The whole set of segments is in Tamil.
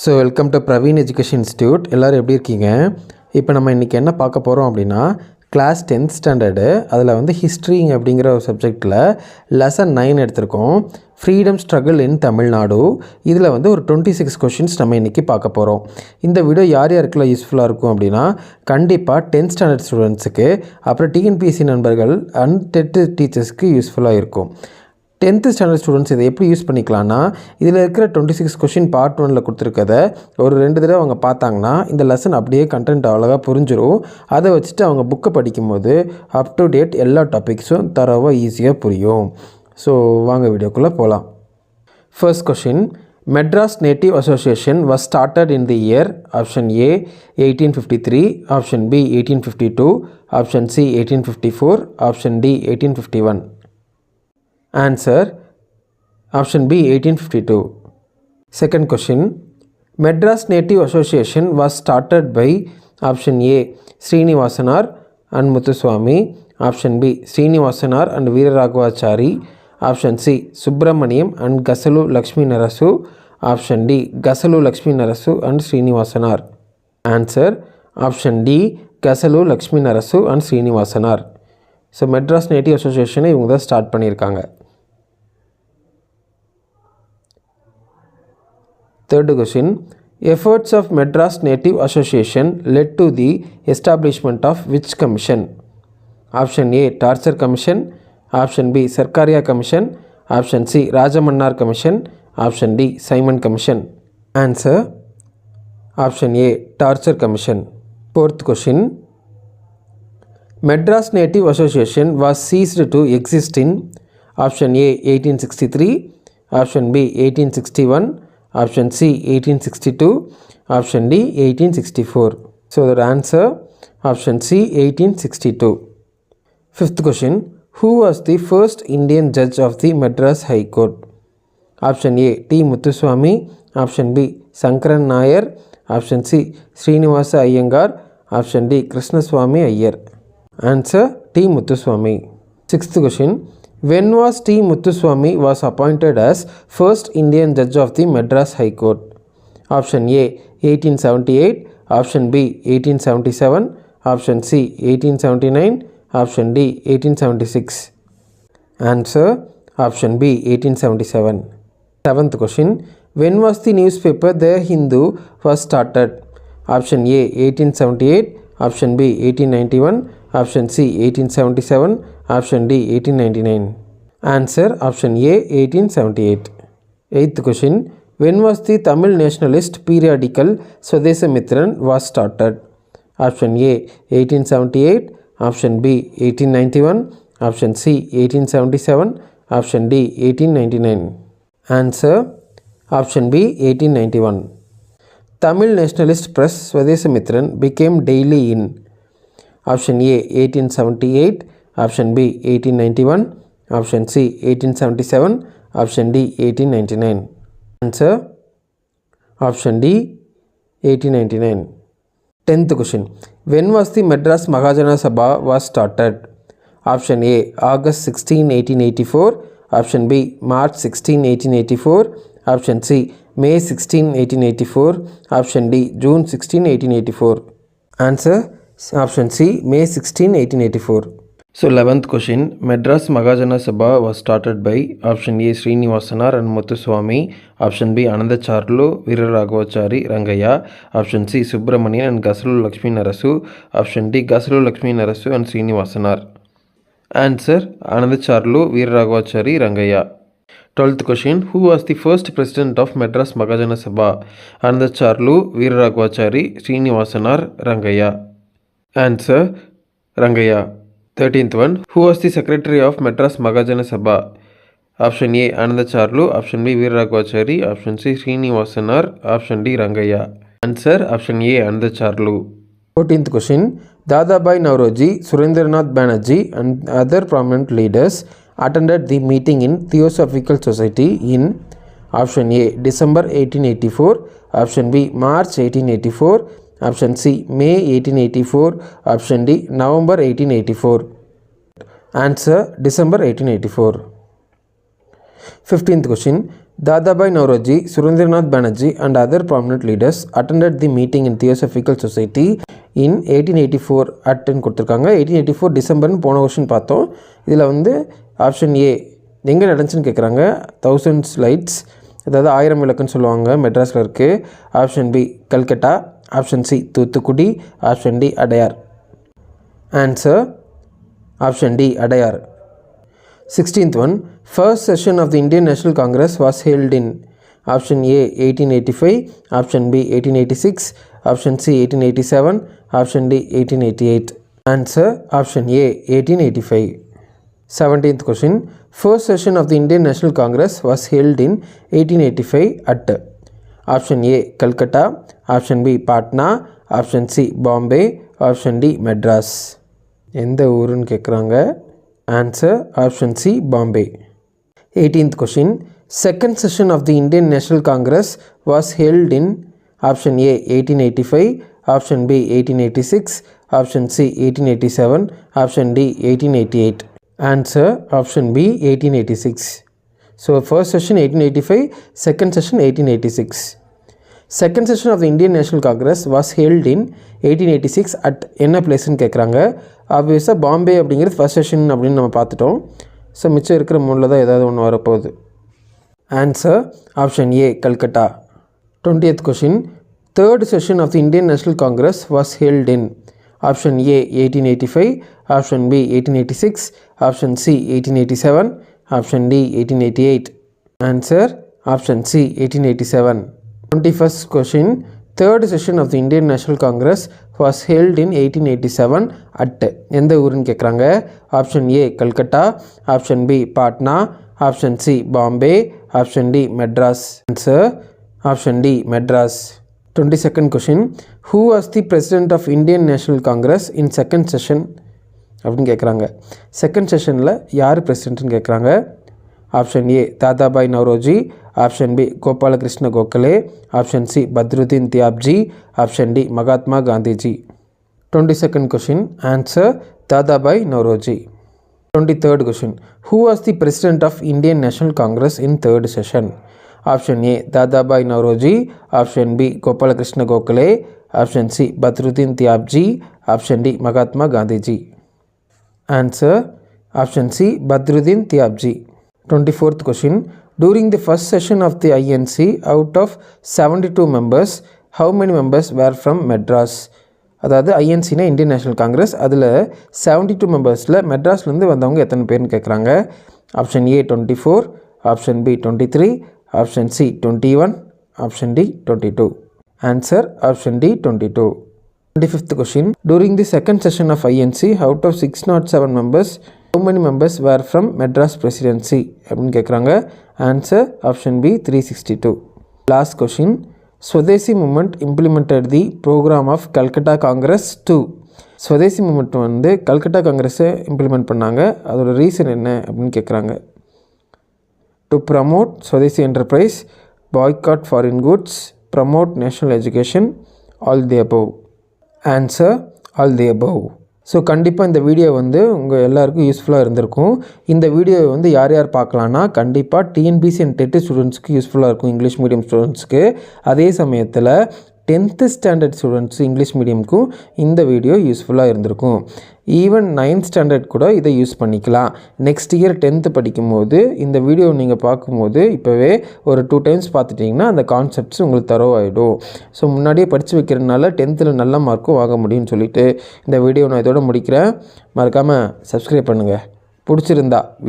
So welcome to Praveen education institute. எல்லோரும் எப்படி இருக்கீங்க? இப்போ நம்ம இன்றைக்கி என்ன பார்க்க போகிறோம் அப்படின்னா, கிளாஸ் 10th ஸ்டாண்டர்டு அதில் வந்து ஹிஸ்ட்ரி அப்படிங்கிற ஒரு சப்ஜெக்டில் லெசன் 9 எடுத்திருக்கோம். ஃப்ரீடம் ஸ்ட்ரகிள் இன் தமிழ்நாடு. இதில் வந்து ஒரு 26 கொஷின்ஸ் நம்ம இன்றைக்கி பார்க்க போகிறோம். இந்த வீடியோ யார் யாருக்கெல்லாம் யூஸ்ஃபுல்லாக இருக்கும் அப்படின்னா, கண்டிப்பாக 10th ஸ்டாண்டர்ட் ஸ்டூடெண்ட்ஸுக்கு, அப்புறம் டிஎன்பிஎஸ்சி நண்பர்கள் அண்ட் டெட் டீச்சர்ஸ்க்கு யூஸ்ஃபுல்லாக இருக்கும். 10th ஸ்டாண்டர்ட் ஸ்டூடெண்ட்ஸ் இதை எப்படி யூஸ் பண்ணிக்கலாம்னா, இதில் இருக்கிற 26 கொஷின் பார்ட் 1ல் கொடுத்துருக்கத ஒரு 2 தடவை அவங்க பார்த்தாங்கன்னா இந்த லெசன் அப்படியே கண்டென்ட் அவ்வளோவா புரிஞ்சிடும். அதை வச்சுட்டு அவங்க புக்கை படிக்கும்போது அப் டு டேட் எல்லா டாபிக்ஸும் தரவாக ஈஸியாக புரியும். ஸோ வாங்க வீடியோக்குள்ளே போகலாம். First question, Madras native association was started in the year. Option A 1853, option B 1852, option C 1854, option D 1851. Answer option B 1852. Second question, Madras Native Association was started by option A Srinivasanar and Muthuswamy, option B Srinivasanar and Veeraraghavachari, option C Subramaniam and Gasalu Lakshmi Narasu, option D Gasalu Lakshmi Narasu and Srinivasanar. Answer option D Gasalu Lakshmi Narasu and Srinivasanar. So Madras native அசோசியேஷனை இவங்க தான் ஸ்டார்ட் பண்ணியிருக்காங்க. Third question, efforts of Madras native association led to the establishment of which commission? Option A torture commission, option B Sarkaria commission, option C Rajamannar commission, option D Simon commission. Answer option A torture commission. Fourth question, Madras Native Association was ceased to exist in option A 1863, option B 1861, option C 1862, option D 1864. So the answer option C 1862. Fifth question, who was the first Indian judge of the Madras High Court? Option A T Muthuswamy, option B Sankaran Nayar, option C Srinivasa Iyengar, option D Krishnaswamy Iyer. Answer T Muthuswamy. Sixth question, when was T Muthuswamy was appointed as first Indian judge of the Madras High Court? Option A 1878, option B 1877, option C 1879, option D 1876. Answer option B 1877. Seventh question, when was the newspaper The Hindu was started? Option A 1878, option B 1891, option C 1877, option D 1899. Answer option A 1878. Eighth question, when was the Tamil nationalist periodical Swadesamitran was started? Option A 1878, option B 1891, option C 1877, option D 1899. Answer option B 1891. Tamil nationalist press Swadesamitran became daily in option A 1878, option B 1891, option C 1877, option D 1899. Answer option D 1899. 10th question, when was the Madras Mahajana Sabha was started? Option A August 16, 1884, option B March 16, 1884, option C May 16, 1884, option D June 16, 1884. Answer option C May 16, 1884. So 11th question, Madras Mahajana Sabha was started by option A Srinivasanar and Muthuswamy, option B Anandacharlu Veeraraghavachari Rangaya, option C Subramanian and Gasalu Lakshmi Narasu, option D Gasalu Lakshmi Narasu and Srinivasanar. Answer Anandacharlu Veeraraghavachari Rangaya. 12th question, who was the first president of Madras Mahajana Sabha? Anandacharlu Veeraraghavachari Srinivasanar Rangaya. Answer Rangaya. 13th one, who was the secretary of Madras Mahajana Sabha? Option A Anandacharlu, option B Veeraraghavachari, option C Srinivasanar, option D Rangaya. Answer option A Anandacharlu. 14th question, Dadabhai Naoroji, Surendranath Banerjee and other prominent leaders attended the meeting in Theosophical Society in option A December 1884, option B March 1884, option C May 1884, option D November 1884. Answer December 1884. 15th question, Dadabhai Naoroji, Surendranath Banerjee and other prominent leaders attended the meeting in Theosophical Society in 1884 at கொடுத்துருக்காங்க. 1884 டிசம்பர்னு போன வருஷன் பார்த்தோம். இதில் வந்து ஆப்ஷன் ஏ எங்கே நடந்துச்சுன்னு கேட்குறாங்க. 1000 லைட்ஸ், அதாவது 1000 விளக்குன்னு சொல்லுவாங்க, மெட்ராஸில் இருக்குது. Option B Calcutta, option C Thoothukudi, option D Adyar. Answer option D Adyar. 16th one, first session of the Indian National Congress was held in option A 1885, option B 1886, option C 1887, option D 1888. Answer option A 1885. 17th question, first session of the Indian National Congress was held in 1885 at option A Calcutta, option B Patna, option C Bombay, option D Madras. எந்த ஊருன்னு கேட்குறாங்க. Answer option C Bombay. 18th question, second session of the Indian National Congress was held in option A 1885, option B 1886, option C 1887, option D 1888. Answer option B 1886. So first session 1885, second session 1886. Second session of the Indian National Congress was held in 1886 at என்ன பிளேஸ்ன்னு கேட்குறாங்க. ஆப்வியஸாக பாம்பே அப்படிங்கிறது ஃபர்ஸ்ட் செஷன் அப்படின்னு நம்ம பார்த்துட்டோம். ஸோ மிச்சம் இருக்கிற மூணில் தான் ஏதாவது ஒன்று வரப்போகுது. Answer option A Calcutta. 20th question, third session of the Indian National Congress was held in option A 1885, option B 1886, option C 1887, option D 1888. Answer option C 1887. 21st question, third session of the Indian National Congress was held in 1887 at எந்த ஊருன்னு கேட்குறாங்க. Option A Calcutta, option B Patna, option C Bombay, option D Madras. Answer option D Madras. 22nd question, who was the president of Indian National Congress in second session அப்படின்னு கேட்குறாங்க. செகண்ட் செஷனில் யார் பிரசிடென்ட்னு கேட்குறாங்க. Option A Dadabhai Naoroji, option B Gopalakrishna Gokhale, option C Badruddin Tyabji, option D Mahatma Gandhiji. 22nd question, answer Dadabhai Naoroji. 23rd question, who was the president of Indian National Congress in third session? Option A Dadabhai Naoroji, option B Gopalakrishna Gokhale, option C Badruddin Tyabji, option D Mahatma Gandhiji. Answer option C Badruddin Tyabji. 24th question, during the first session of the INC, out of 72 members, how many members were from Madras? அதாவது ஐஎன்சினா இந்தியன் நேஷனல் காங்கிரஸ், அதில் 72 மெம்பர்ஸில் மெட்ராஸ்லேருந்து வந்தவங்க எத்தனை பேர்னு கேட்குறாங்க. Option A 24, option B 23, option C 21, option D 22. Answer option D 22. 25th question, during the second session of INC, out of 607 members, how many members were from Madras Presidency அப்படின்னு கேட்குறாங்க. Answer option B 362. Last question, Swadeshi movement implemented the programme of Calcutta Congress 2. Swadeshi movement வந்து கல்கட்டா காங்கிரஸை இம்ப்ளிமெண்ட் பண்ணாங்க, அதோட ரீசன் என்ன அப்படின்னு கேட்குறாங்க. To promote Swadeshi enterprise, boycott foreign goods, promote national education, all the above. Answer all the above. So கண்டிப்பாக இந்த வீடியோ வந்து உங்கள் எல்லாருக்கும் யூஸ்ஃபுல்லாக இருந்திருக்கும். இந்த வீடியோவை வந்து யார் யார் பார்க்கலான்னா, கண்டிப்பாக டிஎன்பிசி அண்ட் டெட் ஸ்டூடெண்ட்ஸ்க்கு யூஸ்ஃபுல்லாக இருக்கும், இங்கிலீஷ் மீடியம் ஸ்டூடெண்ட்ஸ்க்கு. அதே சமயத்தில் 10th ஸ்டாண்டர்ட் ஸ்டூடெண்ட்ஸ் இங்கிலீஷ் மீடியமுக்கும் இந்த வீடியோ யூஸ்ஃபுல்லாக இருந்திருக்கும். ஈவன் 9th ஸ்டாண்டர்ட் கூட இதை யூஸ் பண்ணிக்கலாம். நெக்ஸ்ட் இயர் 10th படிக்கும்போது இந்த வீடியோ நீங்கள் பார்க்கும்போது இப்போவே ஒரு 2 times பார்த்துட்டிங்கன்னா அந்த கான்செப்ட்ஸ் உங்களுக்கு தரோவாயிடும். ஸோ முன்னாடியே படித்து வைக்கிறதுனால 10th நல்ல மார்க்கும் வாங்க முடியும்னு சொல்லிட்டு இந்த வீடியோ நான் இதோட முடிக்கிறேன். மறக்காமல் சப்ஸ்கிரைப் பண்ணுங்கள்.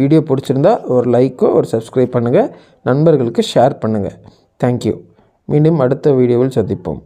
வீடியோ பிடிச்சிருந்தா ஒரு லைக்கோ ஒரு சப்ஸ்கிரைப் பண்ணுங்கள், நண்பர்களுக்கு ஷேர் பண்ணுங்கள். தேங்க்யூ. மீண்டும் அடுத்த வீடியோவில் சந்திப்போம்.